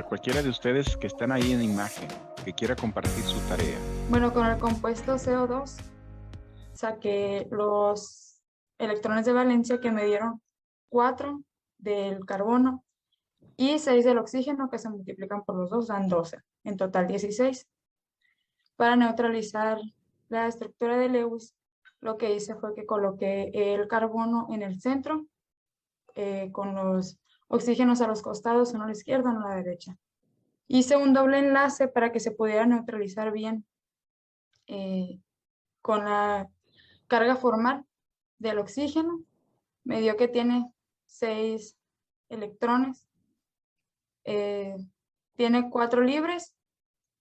cualquiera de ustedes que están ahí en imagen, que quiera compartir su tarea. Bueno, con el compuesto CO2 saqué los electrones de valencia que me dieron 4 del carbono y 6 del oxígeno, que se multiplican por los dos, dan 12, en total 16. Para neutralizar la estructura de Lewis, lo que hice fue que coloqué el carbono en el centro, con los oxígenos a los costados, uno a la izquierda, uno a la derecha. Hice un doble enlace para que se pudiera neutralizar bien con la carga formal del oxígeno. Me dio que tiene 6 electrones, tiene 4 libres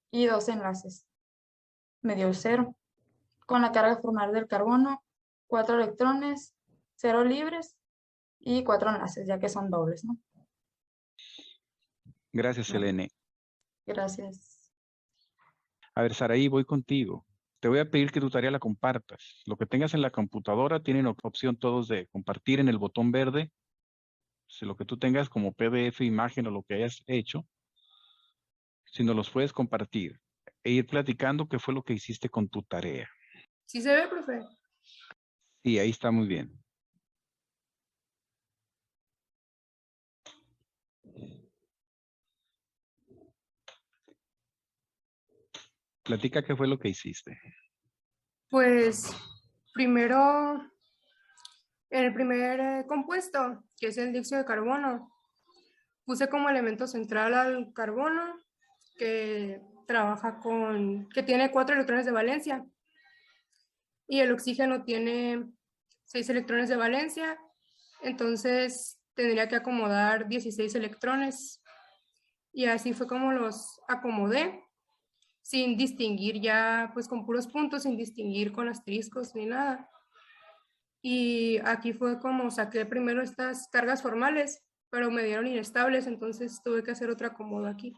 y 2 enlaces. Me dio 0. Con la carga formal del carbono, 4 electrones, 0 libres y 4 enlaces, ya que son dobles, ¿no? Gracias, Bueno, Selene. gracias. A ver, Saraí, voy contigo. Te voy a pedir que tu tarea la compartas. Lo que tengas en la computadora tienen opción todos de compartir en el botón verde. Si lo que tú tengas como PDF, imagen o lo que hayas hecho, si nos los puedes compartir e ir platicando qué fue lo que hiciste con tu tarea. ¿Sí se ve, profe? Sí, ahí está muy bien. Platica qué fue lo que hiciste. Pues primero, en el primer compuesto, que es el dióxido de carbono, puse como elemento central al carbono, que que tiene 4 electrones de valencia, y el oxígeno tiene 6 electrones de valencia, entonces tendría que acomodar 16 electrones, y así fue como los acomodé, sin distinguir ya, pues con puros puntos, sin distinguir con asteriscos ni nada. Y aquí fue como saqué primero estas cargas formales, pero me dieron inestables, entonces tuve que hacer otro acomodo aquí.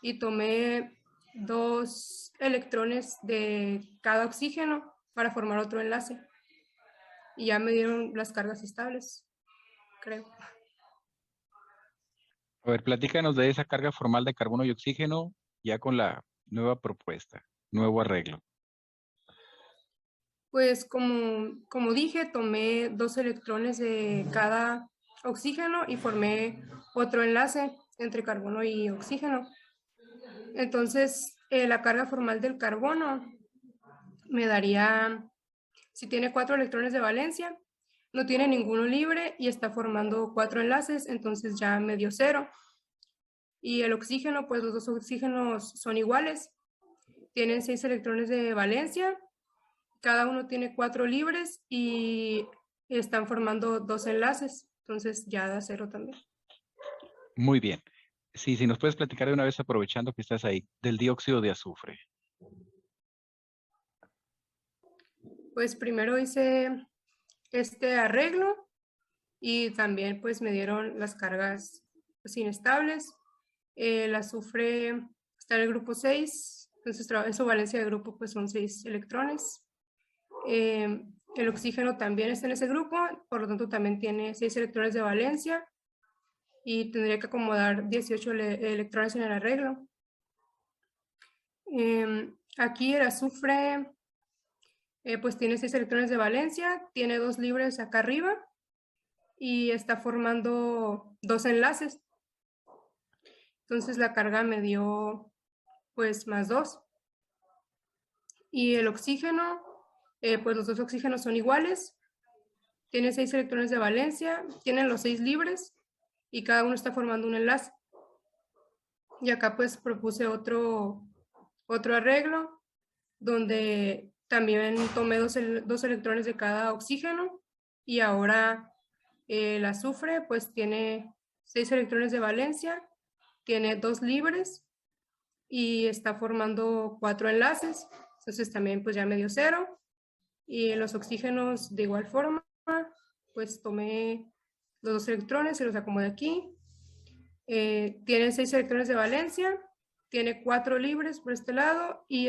Y tomé 2 electrones de cada oxígeno para formar otro enlace. Y ya me dieron las cargas estables, creo. A ver, platícanos de esa carga formal de carbono y oxígeno ya con la nueva propuesta, nuevo arreglo. Pues como dije, tomé 2 electrones de cada oxígeno y formé otro enlace entre carbono y oxígeno. Entonces, la carga formal del carbono me daría, si tiene 4 electrones de valencia, no tiene ninguno libre y está formando 4 enlaces, entonces ya me dio 0. Y el oxígeno, pues los 2 oxígenos son iguales, tienen 6 electrones de valencia, cada uno tiene 4 libres y están formando 2 enlaces, entonces ya da 0 también. Muy bien. Sí, si nos puedes platicar de una vez aprovechando que estás ahí, del dióxido de azufre. Pues primero hice este arreglo y también pues me dieron las cargas pues, inestables. El azufre está en el grupo 6, entonces en su valencia de grupo pues son 6 electrones. El oxígeno también está en ese grupo, por lo tanto también tiene 6 electrones de valencia y tendría que acomodar 18 electrones en el arreglo. Aquí el azufre pues tiene 6 electrones de valencia, tiene 2 libres acá arriba y está formando 2 enlaces. Entonces la carga me dio pues más 2. Y el oxígeno, pues los 2 oxígenos son iguales, tiene 6 electrones de valencia, tienen los 6 libres y cada uno está formando un enlace. Y acá pues propuse otro arreglo donde también tomé 2 electrones de cada oxígeno y ahora el azufre pues tiene 6 electrones de valencia, tiene 2 libres y está formando 4 enlaces, entonces también pues ya me dio 0. Y los oxígenos de igual forma, pues tomé los 2 electrones y los acomodé aquí. Tiene 6 electrones de valencia, tiene 4 libres por este lado y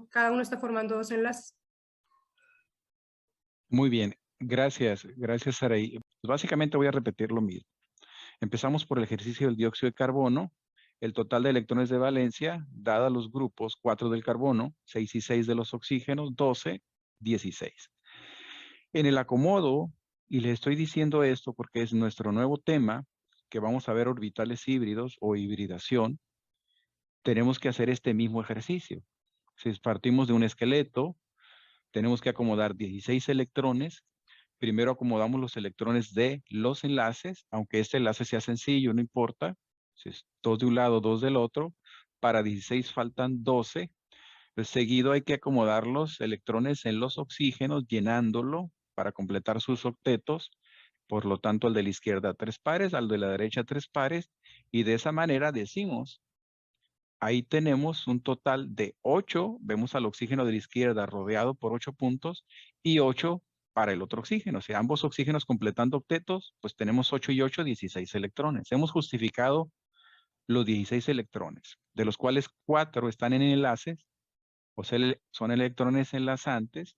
cada uno está formando 2 enlaces. Muy bien. Gracias, Saraí. Básicamente voy a repetir lo mismo. Empezamos por el ejercicio del dióxido de carbono el total de electrones de valencia, dada los grupos 4 del carbono, 6 y 6 de los oxígenos, 12, 16. En el acomodo, y le estoy diciendo esto porque es nuestro nuevo tema, que vamos a ver orbitales híbridos o hibridación, tenemos que hacer este mismo ejercicio. Si partimos de un esqueleto, tenemos que acomodar 16 electrones. Primero acomodamos los electrones de los enlaces, aunque este enlace sea sencillo, no importa. Si es 2 de un lado, 2 del otro. Para 16 faltan 12. Pues seguido hay que acomodar los electrones en los oxígenos, llenándolo para completar sus octetos. Por lo tanto, al de la izquierda 3 pares, al de la derecha 3 pares. Y de esa manera decimos, ahí tenemos un total de 8. Vemos al oxígeno de la izquierda rodeado por 8 puntos y 8 para el otro oxígeno. O sea, ambos oxígenos completando octetos, pues tenemos 8 y 8, 16 electrones. Hemos justificado los 16 electrones, de los cuales 4 están en enlaces, o sea, son electrones enlazantes,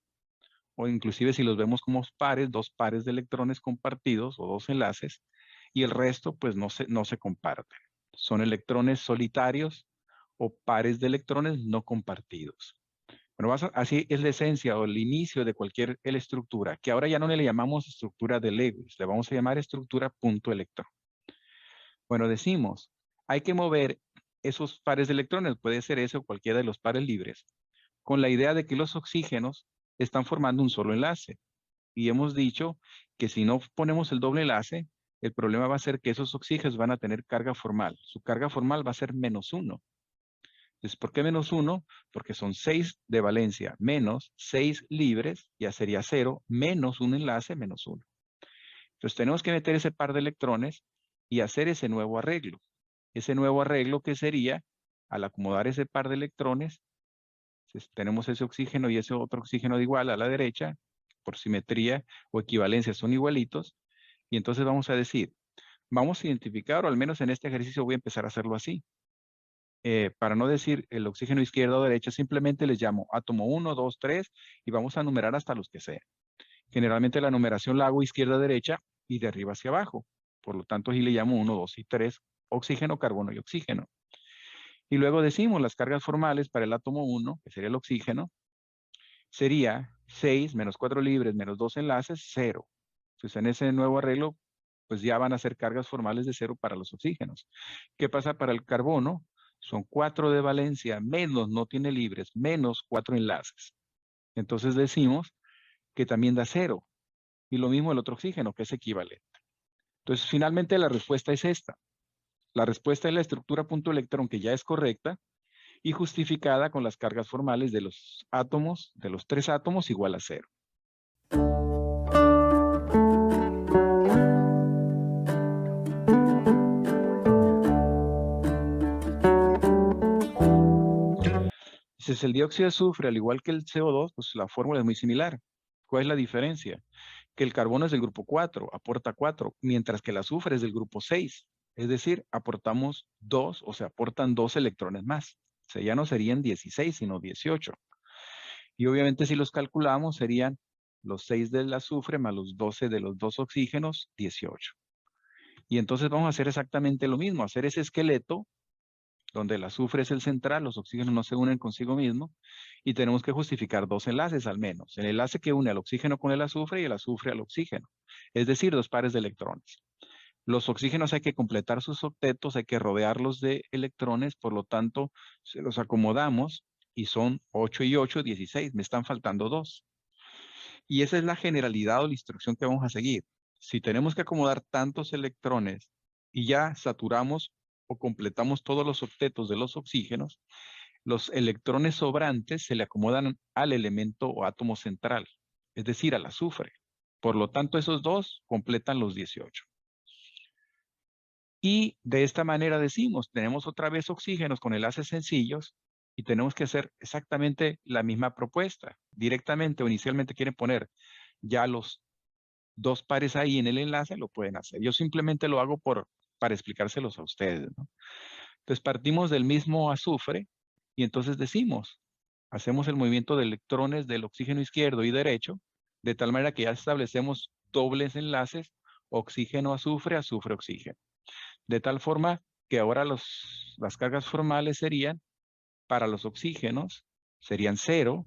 o inclusive si los vemos como pares, 2 pares de electrones compartidos o 2 enlaces, y el resto pues no se comparten. Son electrones solitarios o pares de electrones no compartidos. Bueno, así es la esencia o el inicio de cualquier estructura, que ahora ya no le llamamos estructura de Lewis, le vamos a llamar estructura punto electrón. Bueno, decimos, hay que mover esos pares de electrones, puede ser ese o cualquiera de los pares libres, con la idea de que los oxígenos están formando un solo enlace. Y hemos dicho que si no ponemos el doble enlace, el problema va a ser que esos oxígenos van a tener carga formal. Su carga formal va a ser -1. Entonces, ¿por qué -1? Porque son 6 de valencia menos 6 libres, ya sería 0, menos un enlace, -1. Entonces tenemos que meter ese par de electrones y hacer ese nuevo arreglo. Ese nuevo arreglo que sería, al acomodar ese par de electrones, tenemos ese oxígeno y ese otro oxígeno de igual a la derecha, por simetría o equivalencia son igualitos, y entonces vamos a decir, vamos a identificar, o al menos en este ejercicio voy a empezar a hacerlo así. Para no decir el oxígeno izquierda o derecha, simplemente les llamo átomo 1, 2, 3, y vamos a numerar hasta los que sean. Generalmente la numeración la hago izquierda-derecha y de arriba hacia abajo. Por lo tanto, aquí le llamo 1, 2 y 3, oxígeno, carbono y oxígeno. Y luego decimos las cargas formales para el átomo 1, que sería el oxígeno, sería 6 menos 4 libres menos 2 enlaces, 0. Entonces en ese nuevo arreglo, pues ya van a ser cargas formales de 0 para los oxígenos. ¿Qué pasa para el carbono? Son 4 de valencia menos no tiene libres, menos 4 enlaces. Entonces decimos que también da 0. Y lo mismo el otro oxígeno, que es equivalente. Entonces finalmente la respuesta es esta. La respuesta es la estructura punto electrón, que ya es correcta y justificada con las cargas formales de los átomos, de los 3 átomos, igual a 0. Entonces el dióxido de azufre, al igual que el CO2, pues la fórmula es muy similar. ¿Cuál es la diferencia? Que el carbono es del grupo 4, aporta 4, mientras que el azufre es del grupo 6. Es decir, aportamos 2, o sea, aportan 2 electrones más. O sea, ya no serían 16, sino 18. Y obviamente si los calculamos, serían los 6 del azufre más los 12 de los 2 oxígenos, 18. Y entonces vamos a hacer exactamente lo mismo, hacer ese esqueleto donde el azufre es el central, los oxígenos no se unen consigo mismo, y tenemos que justificar 2 enlaces al menos. El enlace que une al oxígeno con el azufre y el azufre al oxígeno, es decir, 2 pares de electrones. Los oxígenos hay que completar sus octetos, hay que rodearlos de electrones, por lo tanto, se los acomodamos y son 8 y 8, 16, me están faltando 2. Y esa es la generalidad o la instrucción que vamos a seguir. Si tenemos que acomodar tantos electrones y ya saturamos o completamos todos los octetos de los oxígenos, los electrones sobrantes se le acomodan al elemento o átomo central, es decir, al azufre. Por lo tanto, esos 2 completan los 18. Y de esta manera decimos, tenemos otra vez oxígenos con enlaces sencillos y tenemos que hacer exactamente la misma propuesta. Directamente o inicialmente quieren poner ya los 2 pares ahí en el enlace, lo pueden hacer. Yo simplemente lo hago para explicárselos a ustedes, ¿no? Entonces partimos del mismo azufre y entonces decimos, hacemos el movimiento de electrones del oxígeno izquierdo y derecho, de tal manera que ya establecemos dobles enlaces, oxígeno, azufre, azufre, oxígeno. De tal forma que ahora los las cargas formales serían, para los oxígenos, serían 0.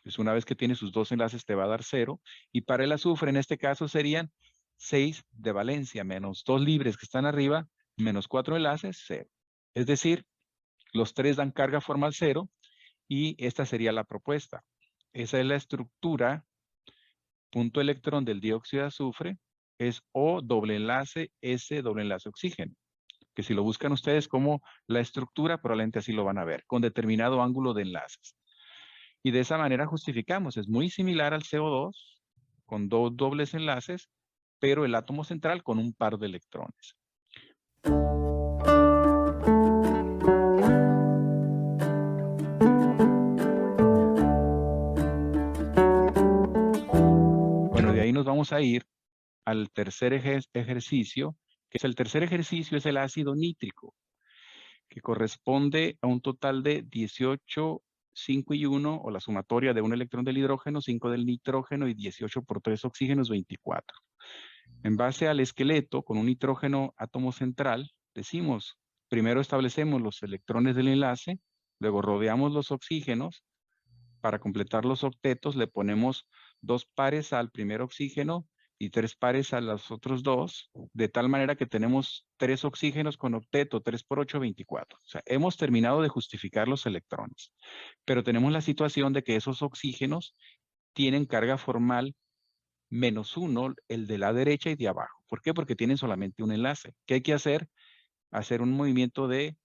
Pues una vez que tiene sus dos enlaces te va a dar 0. Y para el azufre, en este caso, serían 6 de valencia, menos 2 libres que están arriba, menos 4 enlaces, 0. Es decir, los tres dan carga formal 0 y esta sería la propuesta. Esa es la estructura, punto electrón del dióxido de azufre, es O doble enlace, S doble enlace oxígeno. Que si lo buscan ustedes como la estructura, probablemente así lo van a ver, con determinado ángulo de enlaces. Y de esa manera justificamos, es muy similar al CO2, con dos dobles enlaces, pero el átomo central con un par de electrones. Bueno, de ahí nos vamos a ir al tercer ejercicio, que es el tercer ejercicio, es el ácido nítrico, que corresponde a un total de 18, 5 y 1, o la sumatoria de un electrón del hidrógeno, 5 del nitrógeno y 18 por 3 oxígenos, 24. En base al esqueleto, con un nitrógeno átomo central, decimos, primero establecemos los electrones del enlace, luego rodeamos los oxígenos. Para completar los octetos le ponemos 2 pares al primer oxígeno y 3 pares a los otros 2, de tal manera que tenemos 3 oxígenos con octeto, 3 por 8, 24. O sea, hemos terminado de justificar los electrones, pero tenemos la situación de que esos oxígenos tienen carga formal -1, el de la derecha y de abajo. ¿Por qué? Porque tienen solamente un enlace. ¿Qué hay que hacer? Hacer un movimiento de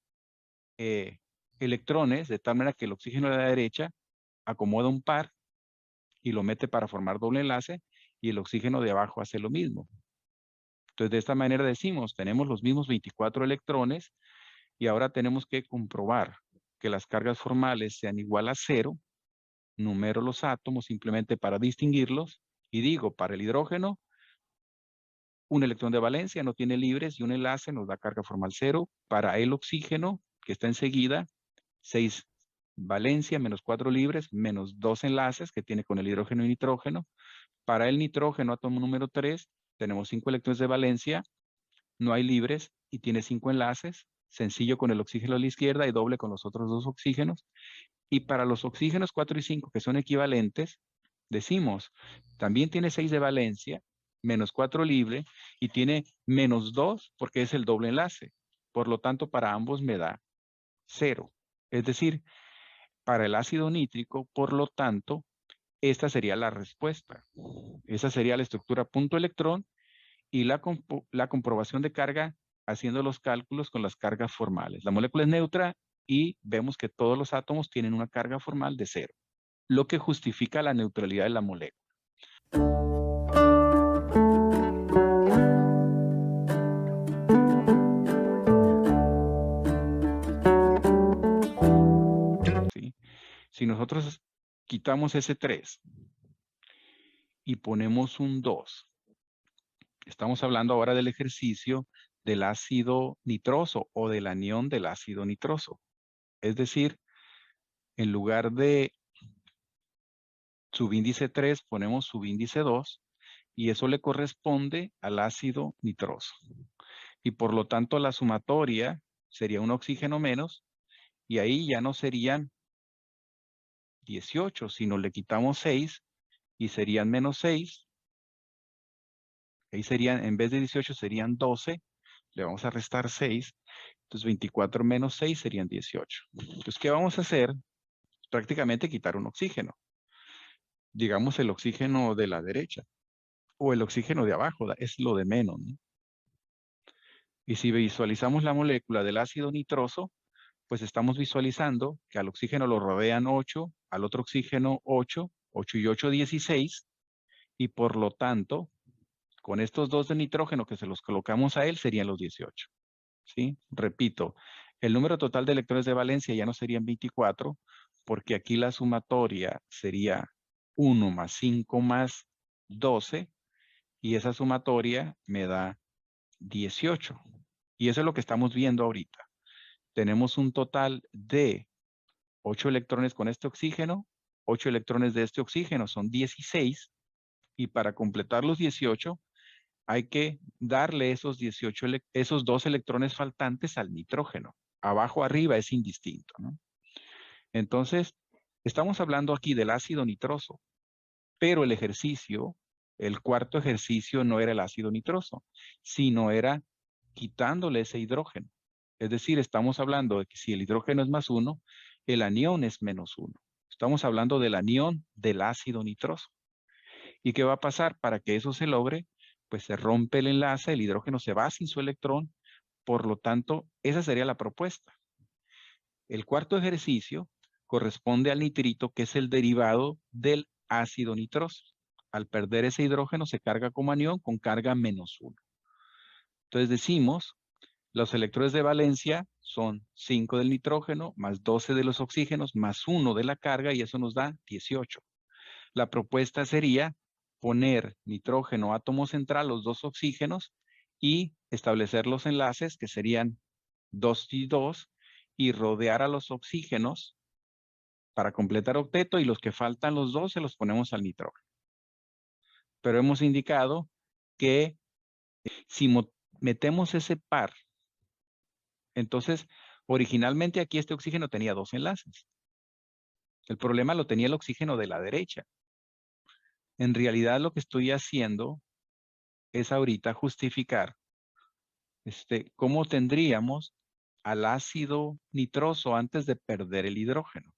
electrones, de tal manera que el oxígeno de la derecha acomoda un par y lo mete para formar doble enlace, y el oxígeno de abajo hace lo mismo. Entonces, de esta manera decimos, tenemos los mismos 24 electrones, y ahora tenemos que comprobar que las cargas formales sean igual a 0, numero los átomos simplemente para distinguirlos, y digo, para el hidrógeno, un electrón de valencia no tiene libres y un enlace nos da carga formal 0. Para el oxígeno, que está enseguida, 6 valencia menos 4 libres menos 2 enlaces que tiene con el hidrógeno y nitrógeno. Para el nitrógeno, átomo número 3, tenemos 5 electrones de valencia, no hay libres y tiene 5 enlaces, sencillo con el oxígeno a la izquierda y doble con los otros 2 oxígenos. Y para los oxígenos 4 y 5, que son equivalentes, decimos, también tiene 6 de valencia, menos 4 libre, y tiene menos 2 porque es el doble enlace. Por lo tanto, para ambos me da 0. Es decir, para el ácido nítrico, por lo tanto, esta sería la respuesta. Esa sería la estructura punto electrón y la comprobación de carga haciendo los cálculos con las cargas formales. La molécula es neutra y vemos que todos los átomos tienen una carga formal de 0, lo que justifica la neutralidad de la molécula. ¿Sí? Si nosotros quitamos ese 3 y ponemos un 2, estamos hablando ahora del ejercicio del ácido nitroso o del anión del ácido nitroso. Es decir, en lugar de subíndice 3 ponemos subíndice 2 y eso le corresponde al ácido nitroso. Y por lo tanto la sumatoria sería un oxígeno menos y ahí ya no serían 18, sino le quitamos 6 y serían menos 6. Ahí serían, en vez de 18 serían 12, le vamos a restar 6, entonces 24 menos 6 serían 18. Entonces, ¿qué vamos a hacer? Prácticamente quitar un oxígeno. Digamos el oxígeno de la derecha, o el oxígeno de abajo, es lo de menos, ¿no? Y si visualizamos la molécula del ácido nitroso, pues estamos visualizando que al oxígeno lo rodean 8, al otro oxígeno 8, 8 y 8, 16, y por lo tanto, con estos dos de nitrógeno que se los colocamos a él, serían los 18. ¿Sí? Repito, el número total de electrones de valencia ya no serían 24, porque aquí la sumatoria sería 1 más 5 más 12, y esa sumatoria me da 18. Y eso es lo que estamos viendo ahorita. Tenemos un total de 8 electrones con este oxígeno, 8 electrones de este oxígeno, son 16, y para completar los 18, hay que darle esos 2 electrones faltantes al nitrógeno. abajo arriba es indistinto, ¿no? Entonces, estamos hablando aquí del ácido nitroso, pero el ejercicio, el cuarto ejercicio no era el ácido nitroso, sino era quitándole ese hidrógeno. Es decir, estamos hablando de que si el hidrógeno es +1, el anión es -1. Estamos hablando del anión del ácido nitroso. ¿Y qué va a pasar? Para que eso se logre, pues se rompe el enlace, el hidrógeno se va sin su electrón, por lo tanto, esa sería la propuesta. El cuarto ejercicio corresponde al nitrito, que es el derivado del ácido nitroso. Al perder ese hidrógeno se carga como anión con carga -1. Entonces decimos, los electrones de valencia son 5 del nitrógeno, más 12 de los oxígenos, más 1 de la carga, y eso nos da 18. La propuesta sería poner nitrógeno átomo central, los dos oxígenos, y establecer los enlaces, que serían 2 y 2, y rodear a los oxígenos para completar octeto, y los que faltan los dos se los ponemos al nitrógeno. Pero hemos indicado que si metemos ese par, entonces originalmente aquí este oxígeno tenía 2 enlaces. El problema lo tenía el oxígeno de la derecha. En realidad lo que estoy haciendo es ahorita justificar cómo tendríamos al ácido nitroso antes de perder el hidrógeno.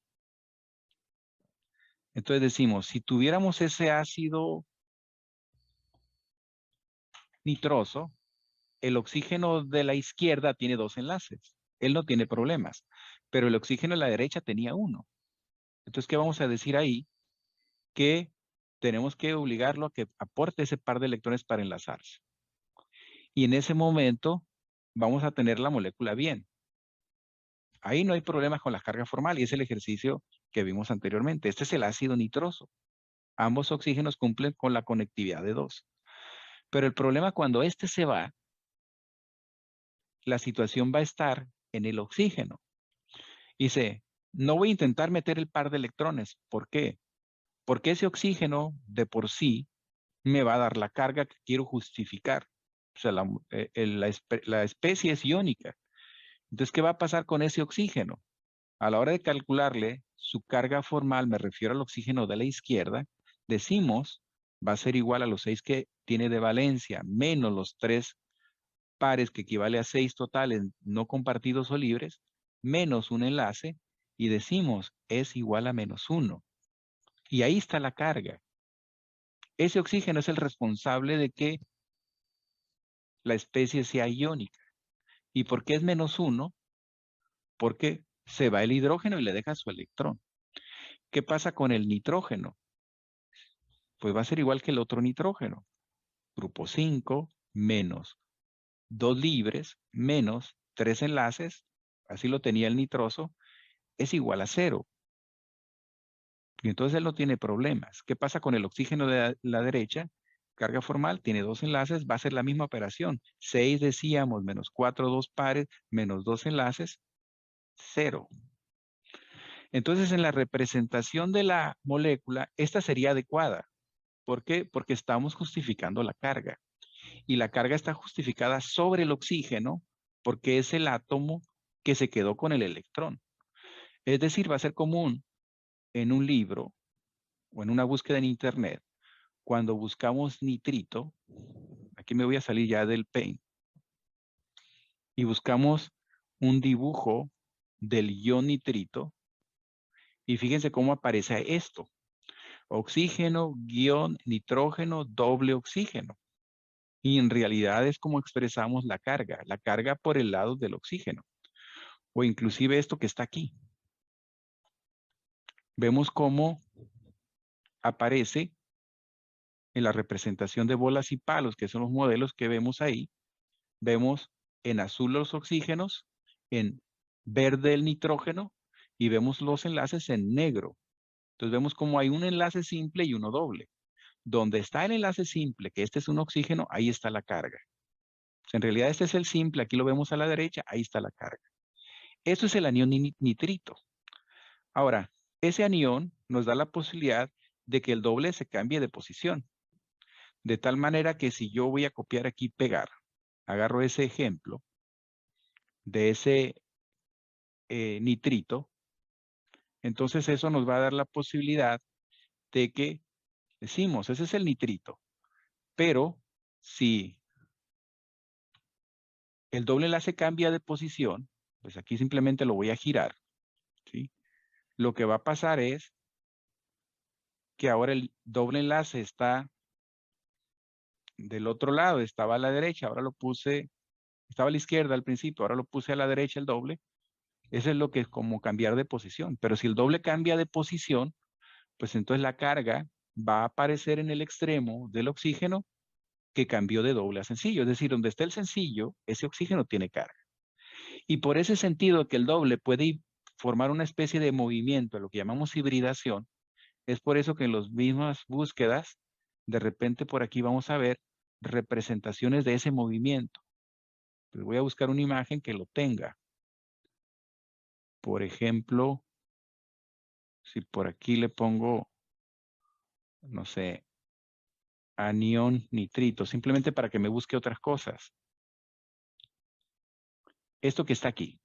Entonces decimos, si tuviéramos ese ácido nitroso, el oxígeno de la izquierda tiene 2 enlaces. Él no tiene problemas, pero el oxígeno de la derecha tenía 1. Entonces, ¿qué vamos a decir ahí? Que tenemos que obligarlo a que aporte ese par de electrones para enlazarse. Y en ese momento vamos a tener la molécula bien. Ahí no hay problemas con la carga formal y es el ejercicio que vimos anteriormente. Este es el ácido nitroso. Ambos oxígenos cumplen con la conectividad de 2. Pero el problema cuando este se va, la situación va a estar en el oxígeno. Dice, no voy a intentar meter el par de electrones. ¿Por qué? Porque ese oxígeno de por sí me va a dar la carga que quiero justificar. O sea, la especie es iónica. Entonces, ¿qué va a pasar con ese oxígeno? A la hora de calcularle su carga formal, me refiero al oxígeno de la izquierda, decimos, va a ser igual a los 6 que tiene de valencia, menos los 3 pares, que equivale a 6 totales no compartidos o libres, menos un enlace, y decimos, es igual a -1. Y ahí está la carga. Ese oxígeno es el responsable de que la especie sea iónica. ¿Y por qué es -1? Porque se va el hidrógeno y le deja su electrón. ¿Qué pasa con el nitrógeno? Pues va a ser igual que el otro nitrógeno. Grupo 5 menos 2 libres menos 3 enlaces, así lo tenía el nitroso, es igual a 0. Y entonces él no tiene problemas. ¿Qué pasa con el oxígeno de la derecha? Carga formal, tiene 2 enlaces, va a ser la misma operación. 6 decíamos, menos 4, 2 pares, menos 2 enlaces, 0. Entonces en la representación de la molécula, esta sería adecuada. ¿Por qué? Porque estamos justificando la carga. Y la carga está justificada sobre el oxígeno porque es el átomo que se quedó con el electrón. Es decir, va a ser común en un libro o en una búsqueda en internet, cuando buscamos nitrito, aquí me voy a salir ya del Paint, y buscamos un dibujo del ion nitrito, y fíjense cómo aparece esto. Oxígeno, guión, nitrógeno, doble oxígeno. Y en realidad es como expresamos la carga por el lado del oxígeno. O inclusive esto que está aquí. Vemos cómo aparece en la representación de bolas y palos, que son los modelos que vemos ahí. Vemos en azul los oxígenos, en verde el nitrógeno, y vemos los enlaces en negro. Entonces vemos cómo hay un enlace simple y uno doble. Donde está el enlace simple, que este es un oxígeno, ahí está la carga. En realidad este es el simple, aquí lo vemos a la derecha, ahí está la carga. Eso es el anión nitrito. Ahora, ese anión nos da la posibilidad de que el doble se cambie de posición. De tal manera que si yo voy a copiar aquí y pegar, agarro ese ejemplo de ese nitrito, entonces eso nos va a dar la posibilidad de que decimos, ese es el nitrito, pero si el doble enlace cambia de posición, pues aquí simplemente lo voy a girar, ¿sí? Lo que va a pasar es que ahora el doble enlace está del otro lado, estaba a la derecha, ahora lo puse, estaba a la izquierda al principio, ahora lo puse a la derecha el doble. Eso es lo que es como cambiar de posición. Pero si el doble cambia de posición, pues entonces la carga va a aparecer en el extremo del oxígeno que cambió de doble a sencillo. Es decir, donde está el sencillo, ese oxígeno tiene carga. Y por ese sentido que el doble puede formar una especie de movimiento, lo que llamamos hibridación, es por eso que en las mismas búsquedas, de repente por aquí vamos a ver representaciones de ese movimiento. Pues voy a buscar una imagen que lo tenga. Por ejemplo, si por aquí le pongo, no sé, anión nitrito, simplemente para que me busque otras cosas. Esto que está aquí.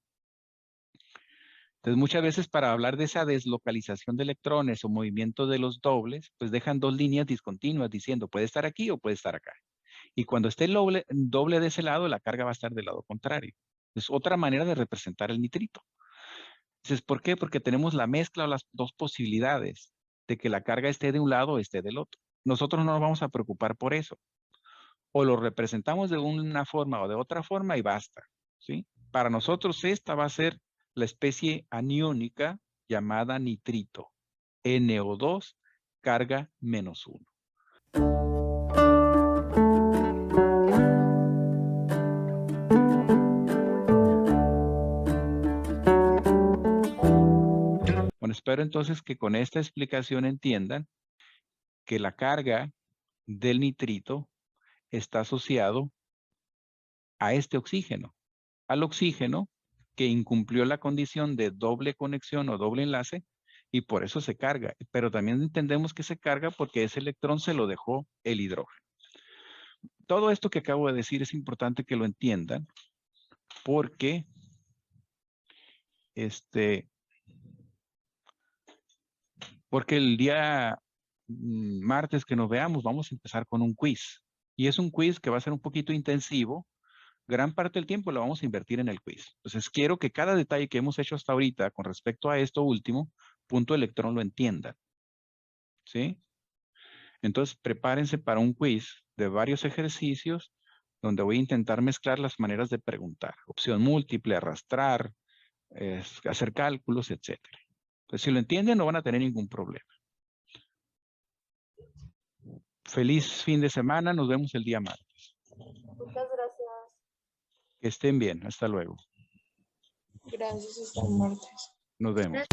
Entonces, muchas veces para hablar de esa deslocalización de electrones o movimiento de los dobles, pues dejan dos líneas discontinuas diciendo puede estar aquí o puede estar acá. Y cuando esté el doble de ese lado, la carga va a estar del lado contrario. Es otra manera de representar el nitrito. Entonces, ¿por qué? Porque tenemos la mezcla o las dos posibilidades de que la carga esté de un lado o esté del otro. Nosotros no nos vamos a preocupar por eso. O lo representamos de una forma o de otra forma y basta, ¿sí? Para nosotros esta va a ser la especie aniónica llamada nitrito. NO2, carga -1. Bueno, espero entonces que con esta explicación entiendan que la carga del nitrito está asociado a este oxígeno, al oxígeno que incumplió la condición de doble conexión o doble enlace y por eso se carga. Pero también entendemos que se carga porque ese electrón se lo dejó el hidrógeno. Todo esto que acabo de decir es importante que lo entiendan porque porque el día martes que nos veamos vamos a empezar con un quiz. Y es un quiz que va a ser un poquito intensivo. Gran parte del tiempo lo vamos a invertir en el quiz. Entonces quiero que cada detalle que hemos hecho hasta ahorita con respecto a esto último, punto electrón lo entiendan. ¿Sí? Entonces prepárense para un quiz de varios ejercicios donde voy a intentar mezclar las maneras de preguntar. Opción múltiple, arrastrar, hacer cálculos, etc. Entonces si lo entienden no van a tener ningún problema. Feliz fin de semana. Nos vemos el día martes. Muchas gracias. Que estén bien. Hasta luego. Gracias, hasta el martes. Nos vemos.